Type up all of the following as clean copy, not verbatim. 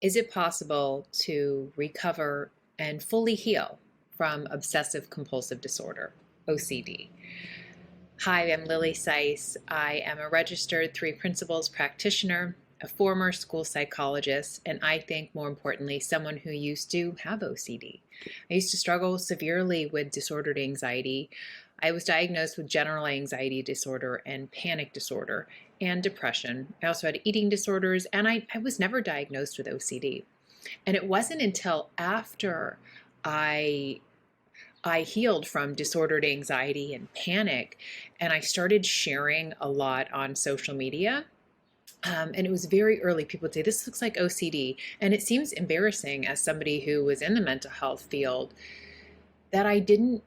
Is it possible to recover and fully heal from obsessive compulsive disorder, OCD? Hi, I'm Lily Seiss. I am a registered three principles practitioner, a former school psychologist, and I think more importantly, someone who used to have OCD. I used to struggle severely with disordered anxiety. I was diagnosed with general anxiety disorder and panic disorder and depression. I also had eating disorders, and I was never diagnosed with OCD. And it wasn't until after I I healed from disordered anxiety and panic, and I started sharing a lot on social media. And it was very early. People would say, "This looks like OCD." And it seems embarrassing as somebody who was in the mental health field that I didn't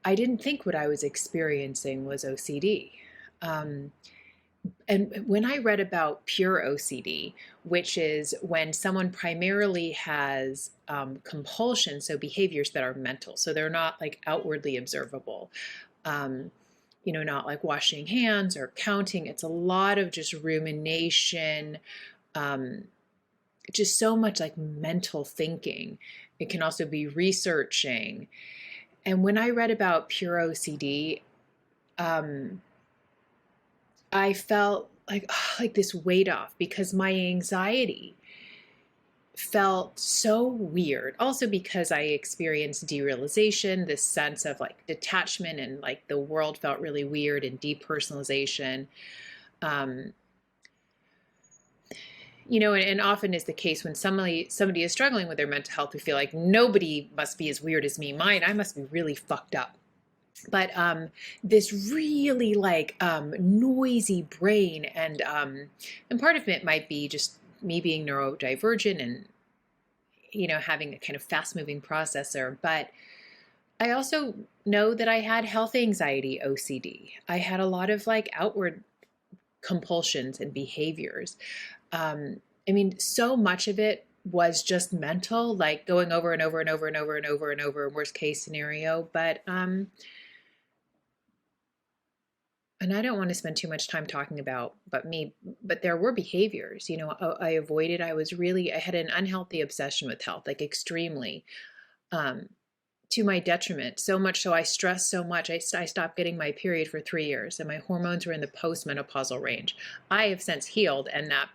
think what I was experiencing was OCD. Um, and when I read about pure OCD, which is when someone primarily has compulsion, so behaviors that are mental, so they're not like outwardly observable, um, not like washing hands or counting. It's a lot of just rumination, um, just so much like mental thinking. It can also be researching. And when I read about pure OCD, um, I felt like like this weight off because my anxiety felt so weird. Also because I experienced derealization, this sense of like detachment and like the world felt really weird and depersonalization. Um, and often is the case when somebody is struggling with their mental health, we feel like nobody must be as weird as me. I must be really fucked up. But this really like noisy brain, and part of it might be just me being neurodivergent and having a kind of fast moving processor. But I also know that I had health anxiety OCD. I had a lot of like outward compulsions and behaviors. I mean, so much of it was just mental, like going over and over and over and over and over and over, worst case scenario. And I don't want to spend too much time talking about but there were behaviors, I avoided. I had an unhealthy obsession with health, like extremely, um, to my detriment. So much so I stressed so much. I stopped getting my period for 3 years, and my hormones were in the postmenopausal range. I have since healed, and that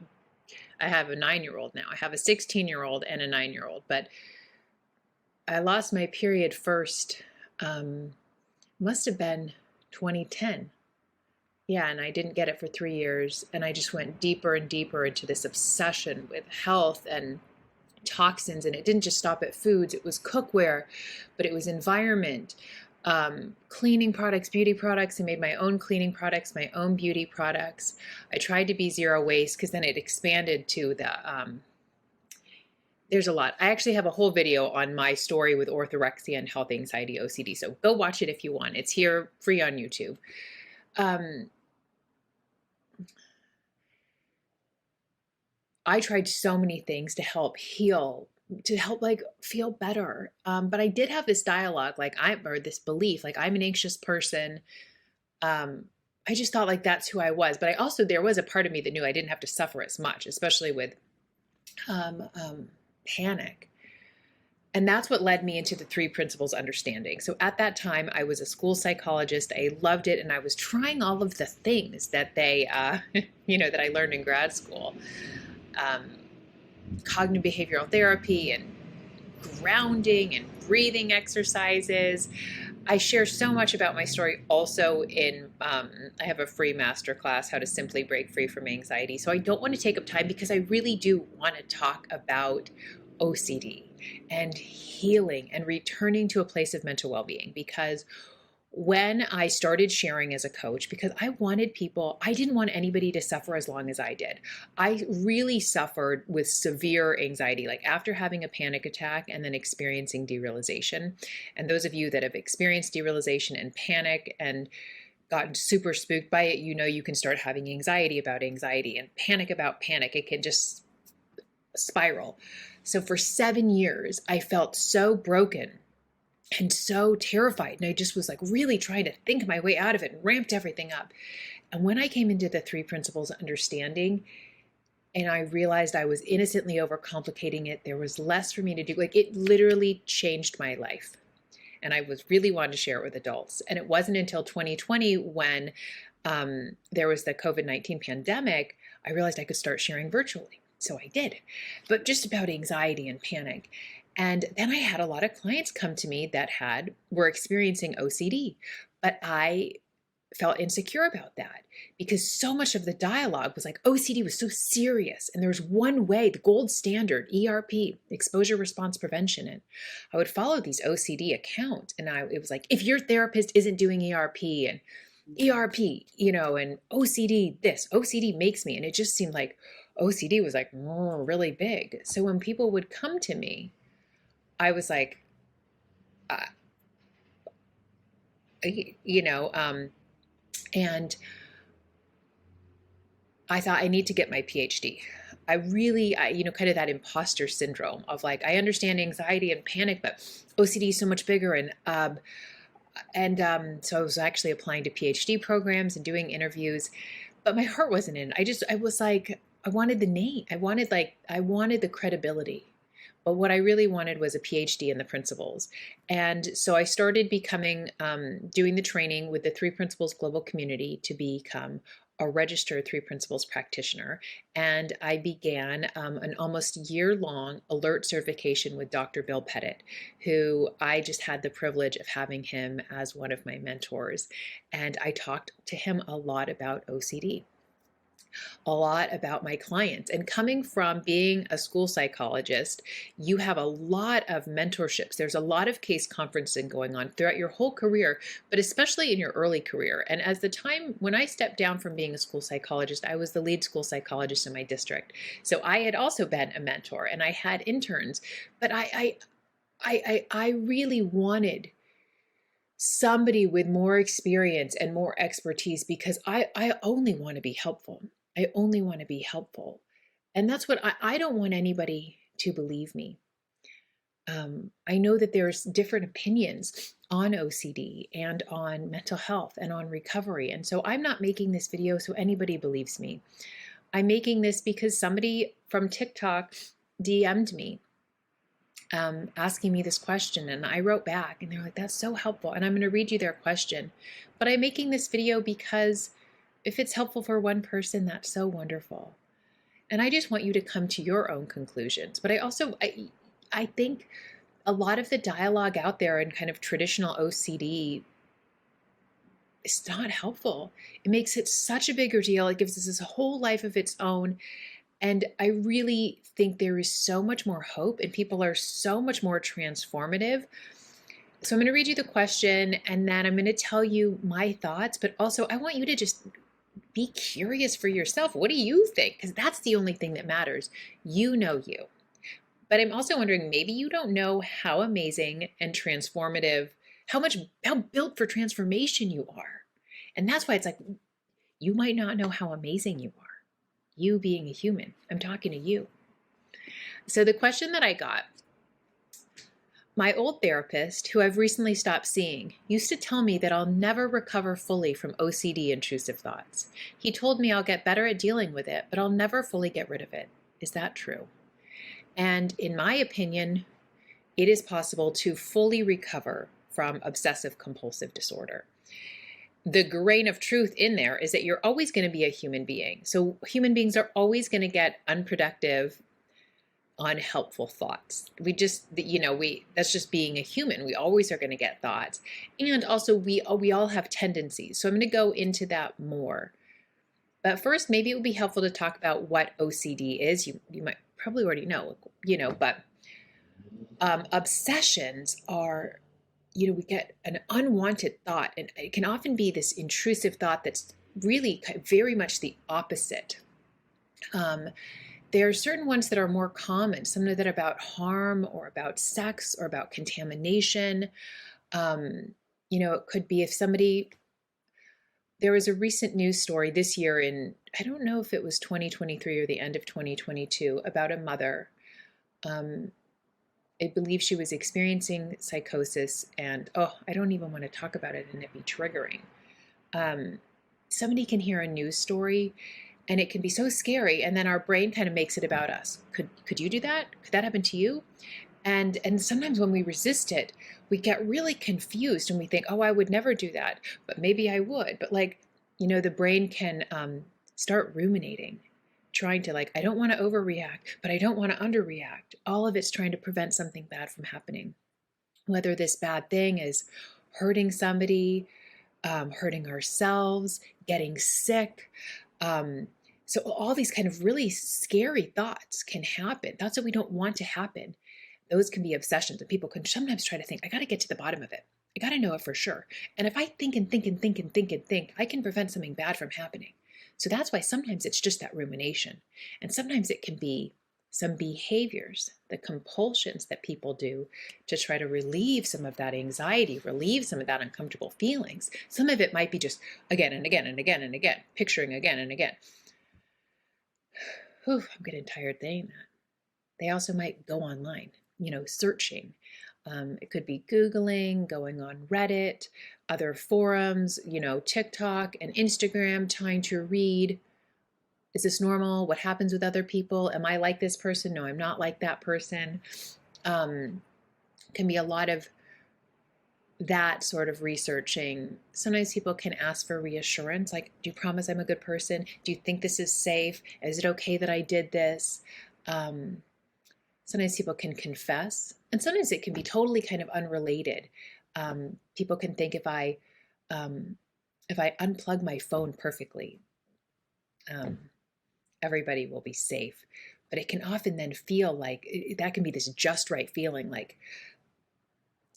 I have a 9-year-old now. I have a 16-year-old and a 9-year-old, but I lost my period first, must have been 2010. Yeah, and I didn't get it for 3 years. And I just went deeper and deeper into this obsession with health and toxins. And it didn't just stop at foods, it was cookware, but it was environment, cleaning products, beauty products. I made my own cleaning products, my own beauty products. I tried to be zero waste because then it expanded to there's a lot. I actually have a whole video on my story with orthorexia and health anxiety OCD. So go watch it if you want. It's here free on YouTube. Um, I tried so many things to help heal, to help like feel better. But I did have this dialogue, or this belief, like I'm an anxious person. Um, I just thought like that's who I was. But there was a part of me that knew I didn't have to suffer as much, especially with panic. And that's what led me into the three principles understanding. So at that time, I was a school psychologist. I loved it. And I was trying all of the things that that I learned in grad school. Cognitive behavioral therapy and grounding and breathing exercises. I share so much about my story also I have a free masterclass, How to Simply Break Free from Anxiety. So I don't want to take up time because I really do want to talk about OCD and healing and returning to a place of mental well-being. Because when I started sharing as a coach, because I didn't want anybody to suffer as long as I did. I really suffered with severe anxiety, like after having a panic attack and then experiencing derealization. And those of you that have experienced derealization and panic and gotten super spooked by it, you can start having anxiety about anxiety and panic about panic. It can just spiral. So for 7 years, I felt so broken and so terrified. And I just was like really trying to think my way out of it and ramped everything up. And when I came into the three principles of understanding, And I realized I was innocently overcomplicating it. There was less for me to do. Like, it literally changed my life. And I was really wanting to share it with adults. And it wasn't until 2020 when there was the COVID-19 pandemic, I realized I could start sharing virtually. So I did, but just about anxiety and panic. And then I had a lot of clients come to me that were experiencing OCD, but I felt insecure about that because so much of the dialogue was like OCD was so serious. And there was one way, the gold standard, ERP, exposure response prevention. And I would follow these OCD accounts. And it was like, if your therapist isn't doing ERP and ERP, and OCD, OCD makes me. And it just seemed like OCD was like really big. So when people would come to me, I was like, uh, and I thought I need to get my PhD. Kind of that imposter syndrome of like, I understand anxiety and panic, but OCD is so much bigger. So I was actually applying to PhD programs and doing interviews, but my heart wasn't in it. I was like, I wanted the name. I wanted the credibility. But what I really wanted was a PhD in the principles. And so I started doing the training with the Three Principles Global Community to become a registered Three Principles practitioner. And I began an almost year-long alert certification with Dr. Bill Pettit, who I just had the privilege of having him as one of my mentors. And I talked to him a lot about OCD, a lot about my clients. And coming from being a school psychologist, you have a lot of mentorships. There's a lot of case conferencing going on throughout your whole career, but especially in your early career. And when I stepped down from being a school psychologist, I was the lead school psychologist in my district. So I had also been a mentor and I had interns, but I really wanted somebody with more experience and more expertise because I only want to be helpful. I only want to be helpful. And that's what I don't want anybody to believe me. I know that there's different opinions on OCD and on mental health and on recovery. And so I'm not making this video so anybody believes me. I'm making this because somebody from TikTok DM'd me asking me this question, and I wrote back and they're like, that's so helpful. And I'm going to read you their question, but I'm making this video because if it's helpful for one person, that's so wonderful. And I just want you to come to your own conclusions. But I think a lot of the dialogue out there in kind of traditional OCD is not helpful. It makes it such a bigger deal. It gives us this whole life of its own. And I really think there is so much more hope and people are so much more transformative. So I'm going to read you the question and then I'm going to tell you my thoughts, but also I want you to just be curious for yourself. What do you think? Because that's the only thing that matters. You know you. But I'm also wondering, maybe you don't know how amazing and transformative, how built for transformation you are. And that's why it's like, you might not know how amazing you are. You being a human. I'm talking to you. So the question that I got, my old therapist, who I've recently stopped seeing, used to tell me that I'll never recover fully from OCD intrusive thoughts. He told me I'll get better at dealing with it, but I'll never fully get rid of it. Is that true? And in my opinion, it is possible to fully recover from obsessive compulsive disorder. The grain of truth in there is that you're always going to be a human being. So human beings are always going to get unproductive, unhelpful thoughts. That's just being a human. We always are going to get thoughts. And also we all have tendencies. So I'm going to go into that more. But first, maybe it would be helpful to talk about what OCD is. You might probably already know, but obsessions are, we get an unwanted thought, and it can often be this intrusive thought that's really very much the opposite. There are certain ones that are more common, some that are about harm or about sex or about contamination. It could be there was a recent news story this year I don't know if it was 2023 or the end of 2022, about a mother. I believe she was experiencing psychosis, and I don't even want to talk about it and it be triggering. Somebody can hear a news story And it can be so scary. And then our brain kind of makes it about us. Could you do that? Could that happen to you? And sometimes when we resist it, we get really confused and we think, oh, I would never do that, but maybe I would. But like, the brain can start ruminating, trying to like, I don't want to overreact, but I don't want to underreact. All of it's trying to prevent something bad from happening. Whether this bad thing is hurting somebody, hurting ourselves, getting sick. So all these kind of really scary thoughts can happen. Thoughts that we don't want to happen. Those can be obsessions, and people can sometimes try to think, I got to get to the bottom of it. I got to know it for sure. And if I think and think and think and think and think, I can prevent something bad from happening. So that's why sometimes it's just that rumination. And sometimes it can be some behaviors, the compulsions that people do to try to relieve some of that anxiety, relieve some of that uncomfortable feelings. Some of it might be just again and again and again and again, picturing again and again. Whew, I'm getting tired saying that. They also might go online, searching. It could be Googling, going on Reddit, other forums, TikTok and Instagram, trying to read, is this normal? What happens with other people? Am I like this person? No, I'm not like that person. Can be a lot of that sort of researching. Sometimes people can ask for reassurance, like, do you promise I'm a good person? Do you think this is safe? Is it okay that I did this? Sometimes people can confess, and sometimes it can be totally kind of unrelated. People can think if I unplug my phone perfectly, everybody will be safe. But it can often then feel like that can be this just right feeling, like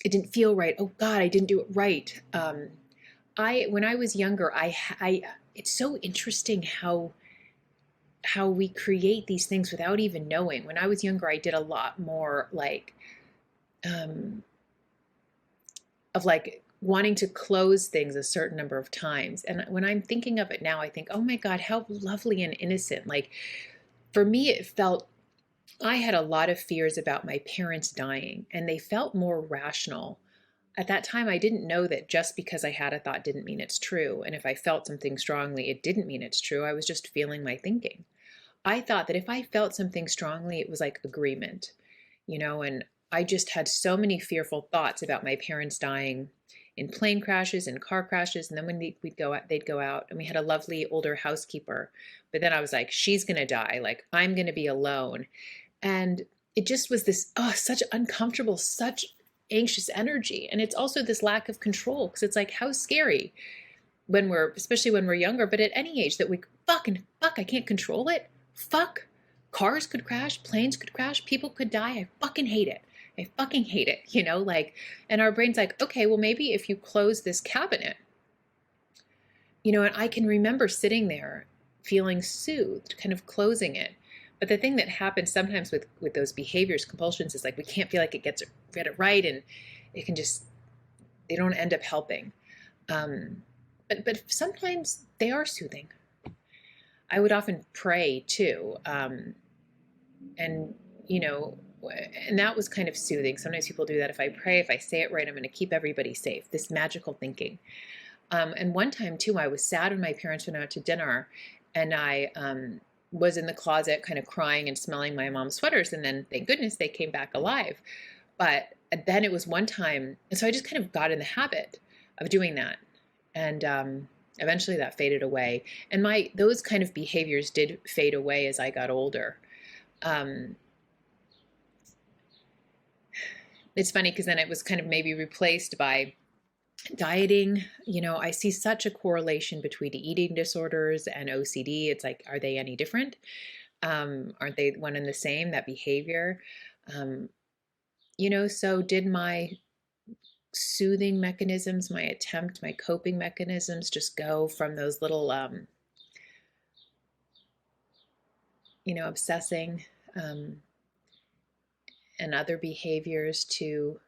it didn't feel right. Oh God, I didn't do it right. When I was younger, it's so interesting how we create these things without even knowing. When I was younger, I did a lot more of wanting to close things a certain number of times. And when I'm thinking of it now, I think, oh my God, how lovely and innocent. Like for me, it felt, I had a lot of fears about my parents dying, and they felt more rational. At that time, I didn't know that just because I had a thought didn't mean it's true. And if I felt something strongly, it didn't mean it's true. I was just feeling my thinking. I thought that if I felt something strongly, it was like agreement, and I just had so many fearful thoughts about my parents dying in plane crashes and car crashes. And then when they'd go out, and we had a lovely older housekeeper. But then I was like, she's going to die. Like, I'm going to be alone. And it just was this, such uncomfortable, such anxious energy. And it's also this lack of control, because it's like, how scary especially when we're younger, but at any age, that we fuck, I can't control it. Fuck, cars could crash, planes could crash, people could die. I fucking hate it. And our brain's like, okay, well, maybe if you close this cabinet, and I can remember sitting there feeling soothed, kind of closing it. But the thing that happens sometimes with those behaviors, compulsions, is like we can't feel like it get it right, and it can just, they don't end up helping. But sometimes they are soothing. I would often pray too, and and that was kind of soothing. Sometimes people do that. If I pray, if I say it right, I'm going to keep everybody safe. This magical thinking. And one time too, I was sad when my parents went out to dinner, and I was in the closet kind of crying and smelling my mom's sweaters. And then thank goodness they came back alive. But then it was one time, and so I just kind of got in the habit of doing that. And eventually that faded away. And those kind of behaviors did fade away as I got older. It's funny because then it was kind of maybe replaced by dieting. I see such a correlation between eating disorders and OCD. It's like, are they any different? Aren't they one and the same, that behavior? So did my soothing mechanisms, my coping mechanisms just go from those little, obsessing and other behaviors to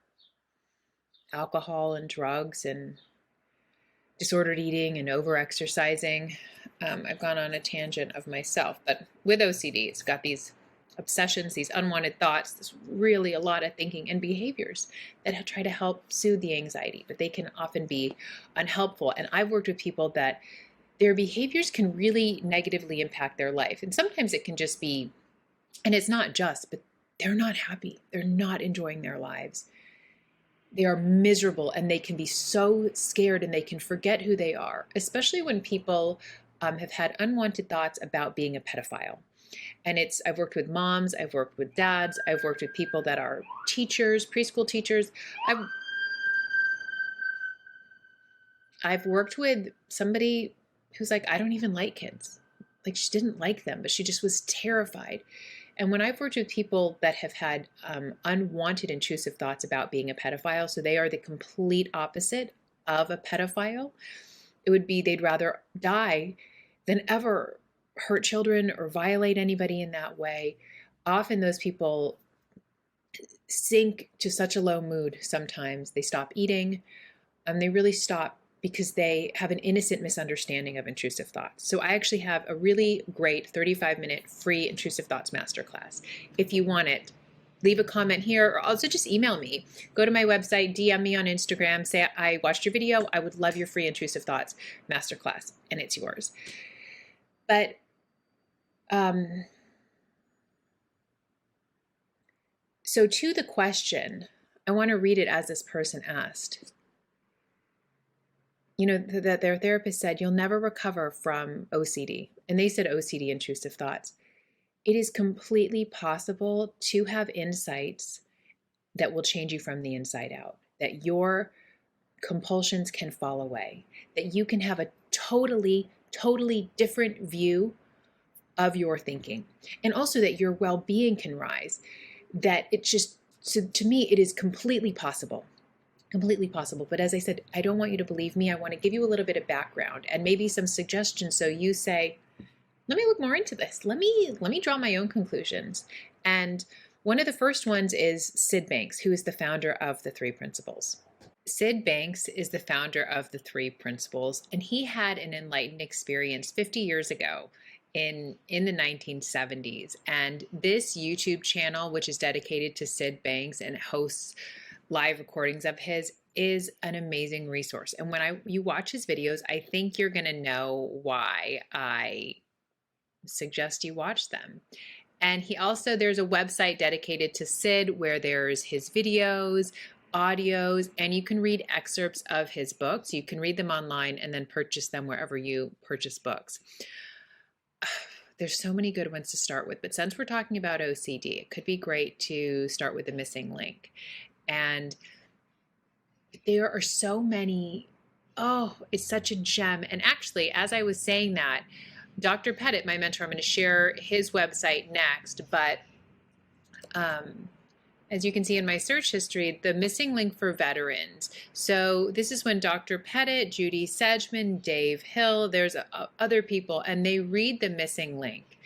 alcohol and drugs and disordered eating and over-exercising? I've gone on a tangent of myself, but with OCD, it's got these obsessions, these unwanted thoughts, there's really a lot of thinking and behaviors that try to help soothe the anxiety, but they can often be unhelpful. And I've worked with people that their behaviors can really negatively impact their life. And sometimes it can just be, and it's not just, but they're not happy. They're not enjoying their lives. They are miserable, and they can be so scared, and they can forget who they are, especially when people have had unwanted thoughts about being a pedophile. And I've worked with moms, I've worked with dads, I've worked with people that are teachers, preschool teachers. I've worked with somebody who's like, I don't even like kids. Like, she didn't like them, but she just was terrified. And when I've worked with people that have had unwanted intrusive thoughts about being a pedophile, so they are the complete opposite of a pedophile, it would be they'd rather die than ever hurt children or violate anybody in that way. Often those people sink to such a low mood sometimes. They stop eating, and they really stop because they have an innocent misunderstanding of intrusive thoughts. So I actually have a really great 35-minute free intrusive thoughts masterclass. If you want it, leave a comment here, or also just email me. Go to my website, DM me on Instagram, say I watched your video, I would love your free intrusive thoughts masterclass, and it's yours. But so to the question, I want to read it as this person asked. You know, that their therapist said, you'll never recover from OCD. And they said OCD, intrusive thoughts. It is completely possible to have insights that will change you from the inside out, that your compulsions can fall away, that you can have a totally different view of your thinking, and also that your well-being can rise. That it's just, so to me, it is completely possible. Completely possible. But as I said, I don't want you to believe me. I want to give you a little bit of background and maybe some suggestions, so you say, let me look more into this. Let me draw my own conclusions. And one of the first ones is Sid Banks, who is the founder of the 3 Principles. Sid Banks is the founder of the 3 Principles, and he had an enlightened experience 50 years ago in the 1970s. And this YouTube channel, which is dedicated to Sid Banks and hosts live recordings of his, is an amazing resource. And when you watch his videos, I think you're going to know why I suggest you watch them. And there's a website dedicated to Sid where there's his videos, audios, and you can read excerpts of his books. You can read them online and then purchase them wherever you purchase books. There's so many good ones to start with, but since we're talking about OCD, it could be great to start with The Missing Link. And there are so many, it's such a gem. And actually, as I was saying that, Dr. Pettit, my mentor, I'm going to share his website next, but as you can see in my search history, The Missing Link for Veterans. So this is when Dr. Pettit, Judy Sedgman, Dave Hill, there's other people, and they read The Missing Link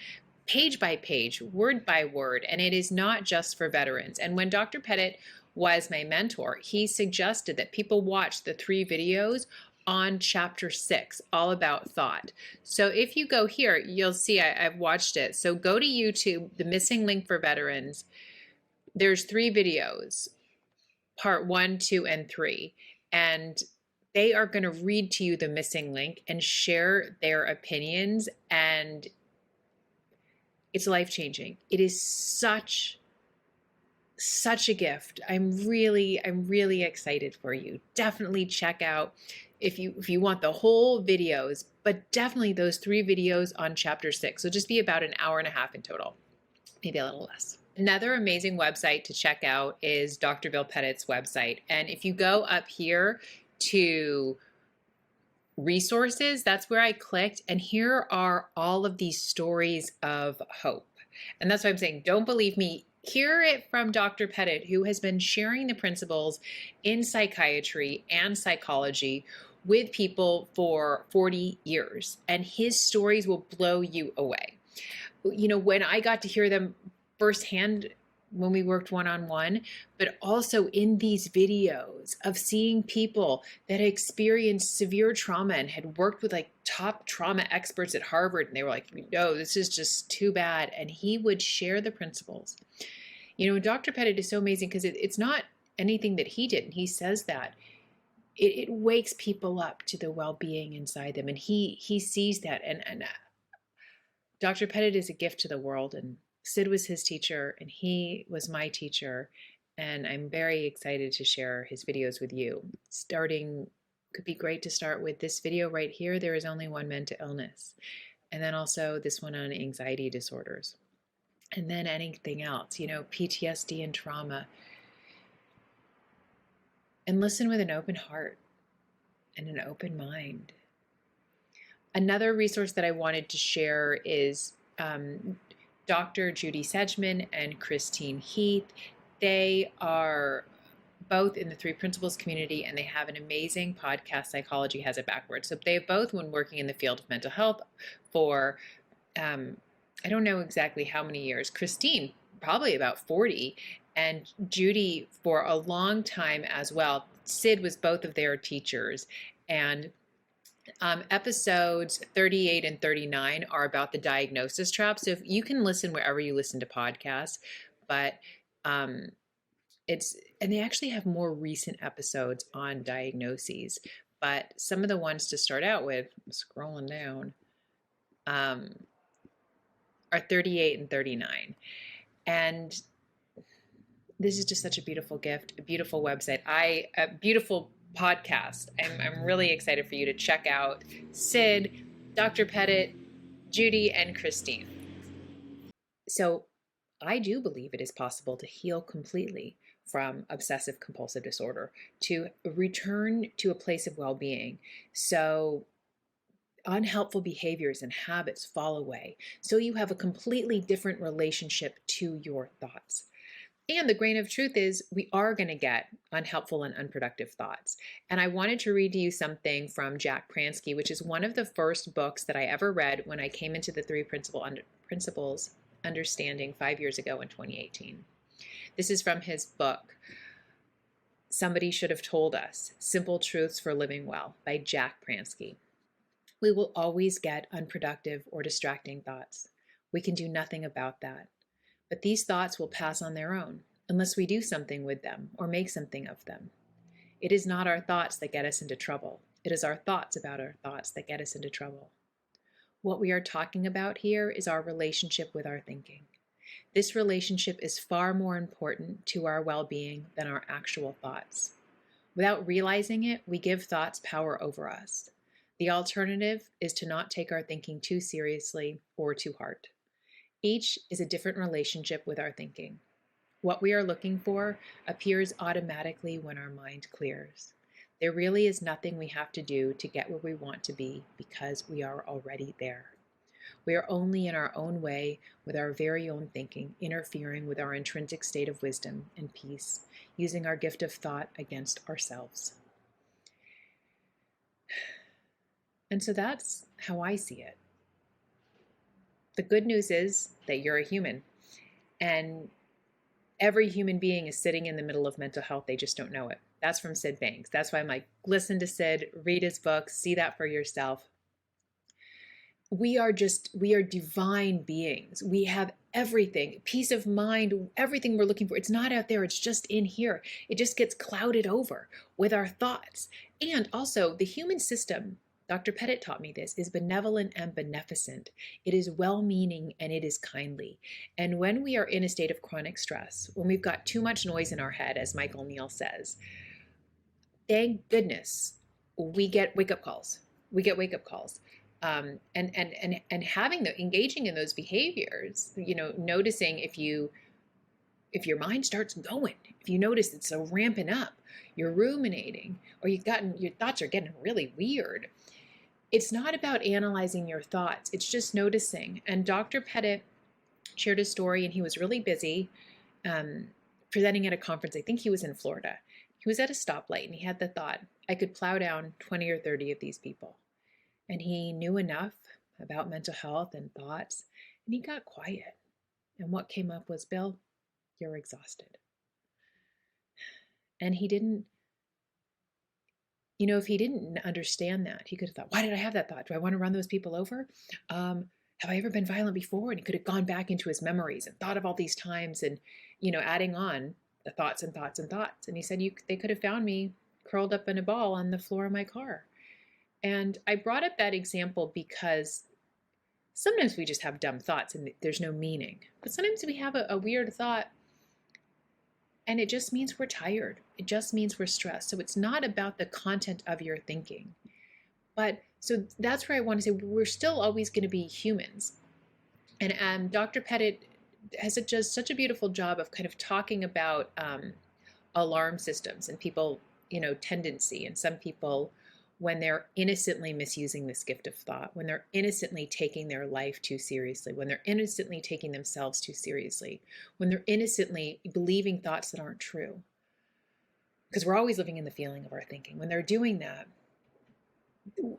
page by page, word by word, and it is not just for veterans. And when Dr. Pettit was my mentor, he suggested that people watch the 3 videos on chapter 6, all about thought. So if you go here, you'll see I've watched it. So go to YouTube, The Missing Link for Veterans. There's 3 videos, part 1, 2, and 3. And they are going to read to you the missing link and share their opinions. And it's life-changing. It is such a gift. I'm really excited for you. Definitely check out if you want the whole videos, but definitely those 3 videos on chapter 6. So just be about an hour and a half in total, maybe a little less. Another amazing website to check out is Dr. Bill Pettit's website. And if you go up here to resources, that's where I clicked, and here are all of these stories of hope. And that's why I'm saying, don't believe me. Hear it from Dr. Pettit, who has been sharing the principles in psychiatry and psychology with people for 40 years. And his stories will blow you away. You know, when I got to hear them firsthand when we worked one-on-one, but also in these videos of seeing people that had experienced severe trauma and had worked with like top trauma experts at Harvard, and they were like, no, this is just too bad. And he would share the principles. You know, Dr. Pettit is so amazing because it's not anything that he did. And he says that it wakes people up to the well-being inside them, and he sees that. And Dr. Pettit is a gift to the world, and Sid was his teacher, and he was my teacher, and I'm very excited to share his videos with you. Starting could be great to start with this video right here. There is only one mental illness, and then also this one on anxiety disorders, and then anything else, PTSD and trauma. And listen with an open heart and an open mind. Another resource that I wanted to share is Dr. Judy Sedgman and Christine Heath. They are both in the Three Principles community, and they have an amazing podcast, Psychology Has It Backwards. So they've both been working in the field of mental health for, I don't know exactly how many years. Christine, probably about 40, and Judy for a long time as well. Sid was both of their teachers, and episodes 38 and 39 are about the diagnosis trap. So if you can listen wherever you listen to podcasts, but and they actually have more recent episodes on diagnoses. But some of the ones to start out with, scrolling down, are 38 and 39. And this is just such a beautiful gift, a beautiful website, a beautiful podcast. I'm really excited for you to check out Sid, Dr. Pettit, Judy, and Christine. So I do believe it is possible to heal completely from obsessive compulsive disorder, to return to a place of well-being. So unhelpful behaviors and habits fall away. So you have a completely different relationship to your thoughts. And the grain of truth is we are going to get unhelpful and unproductive thoughts. And I wanted to read to you something from Jack Pransky, which is one of the first books that I ever read when I came into the Three Principles Understanding 5 years ago in 2018. This is from his book, Somebody Should Have Told Us, Simple Truths for Living Well by Jack Pransky. We will always get unproductive or distracting thoughts. We can do nothing about that. But these thoughts will pass on their own unless we do something with them or make something of them. It is not our thoughts that get us into trouble. It is our thoughts about our thoughts that get us into trouble. What we are talking about here is our relationship with our thinking. This relationship is far more important to our well-being than our actual thoughts. Without realizing it, we give thoughts power over us. The alternative is to not take our thinking too seriously or too hard. Each is a different relationship with our thinking. What we are looking for appears automatically when our mind clears. There really is nothing we have to do to get where we want to be because we are already there. We are only in our own way with our very own thinking, interfering with our intrinsic state of wisdom and peace, using our gift of thought against ourselves. And so that's how I see it. The good news is that you're a human, and every human being is sitting in the middle of mental health. They just don't know it. That's from Sid Banks. That's why I'm like, listen to Sid, read his books, see that for yourself. We are divine beings. We have everything, peace of mind, everything we're looking for. It's not out there. It's just in here. It just gets clouded over with our thoughts. And also the human system, Dr. Pettit taught me this, is benevolent and beneficent. It is well-meaning and it is kindly. And when we are in a state of chronic stress, when we've got too much noise in our head, as Michael Neal says, thank goodness we get wake-up calls. And engaging in those behaviors, noticing if your mind starts going, if you notice it's so ramping up, you're ruminating, or your thoughts are getting really weird. It's not about analyzing your thoughts. It's just noticing. And Dr. Pettit shared a story, and he was really busy presenting at a conference. I think he was in Florida. He was at a stoplight, and he had the thought, I could plow down 20 or 30 of these people. And he knew enough about mental health and thoughts, and he got quiet. And what came up was, Bill, you're exhausted. And he didn't, if he didn't understand that, he could have thought, why did I have that thought? Do I want to run those people over? Have I ever been violent before? And he could have gone back into his memories and thought of all these times and, adding on the thoughts and thoughts and thoughts. And he said, they could have found me curled up in a ball on the floor of my car. And I brought up that example because sometimes we just have dumb thoughts and there's no meaning. But sometimes we have a weird thought and it just means we're tired. It just means we're stressed. So it's not about the content of your thinking. But so that's where I want to say we're still always going to be humans. And Dr. Pettit does such a beautiful job of kind of talking about alarm systems and people, tendency, and some people when they're innocently misusing this gift of thought, when they're innocently taking their life too seriously, when they're innocently taking themselves too seriously, when they're innocently believing thoughts that aren't true. Because we're always living in the feeling of our thinking. When they're doing that,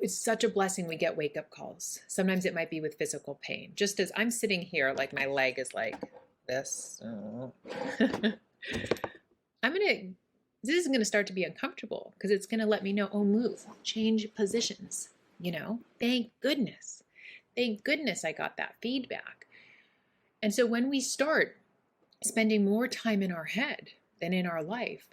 it's such a blessing we get wake-up calls. Sometimes it might be with physical pain. Just as I'm sitting here, like my leg is like this. This is going to start to be uncomfortable because it's going to let me know, oh, move, change positions, Thank goodness. Thank goodness I got that feedback. And so when we start spending more time in our head than in our life,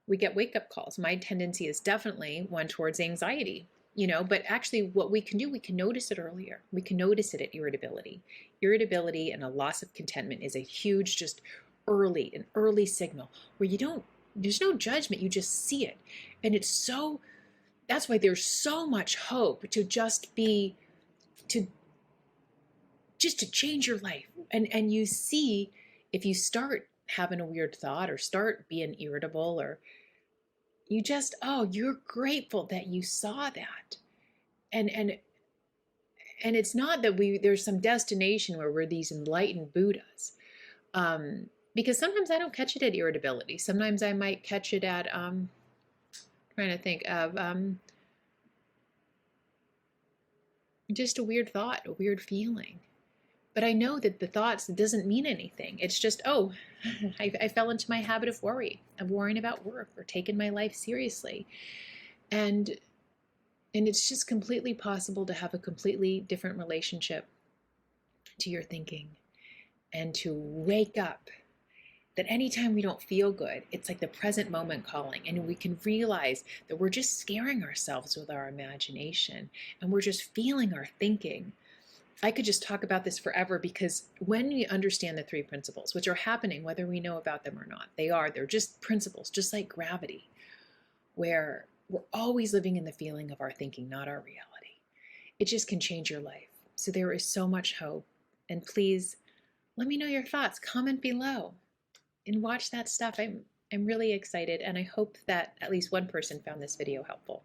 we get wake-up calls. My tendency is definitely one towards anxiety, but actually what we can do, we can notice it earlier. We can notice it at irritability. Irritability and a loss of contentment is a huge, just an early signal where there's no judgment, you just see it. And that's why there's so much hope to just to change your life. And you see, if you start having a weird thought or start being irritable, or you're grateful that you saw that. And it's not that there's some destination where we're these enlightened Buddhas. Because sometimes I don't catch it at irritability. Sometimes I might catch it at, trying to think of just a weird thought, a weird feeling. But I know that the thoughts doesn't mean anything. It's just, I fell into my habit of worrying about work or taking my life seriously. And it's just completely possible to have a completely different relationship to your thinking and to wake up. That anytime we don't feel good, it's like the present moment calling, and we can realize that we're just scaring ourselves with our imagination and we're just feeling our thinking. I could just talk about this forever because when we understand the three principles, which are happening whether we know about them or not, they're just principles, just like gravity, where we're always living in the feeling of our thinking, not our reality. It just can change your life. So there is so much hope. And please let me know your thoughts. Comment below. And watch that stuff. I'm really excited, and I hope that at least one person found this video helpful.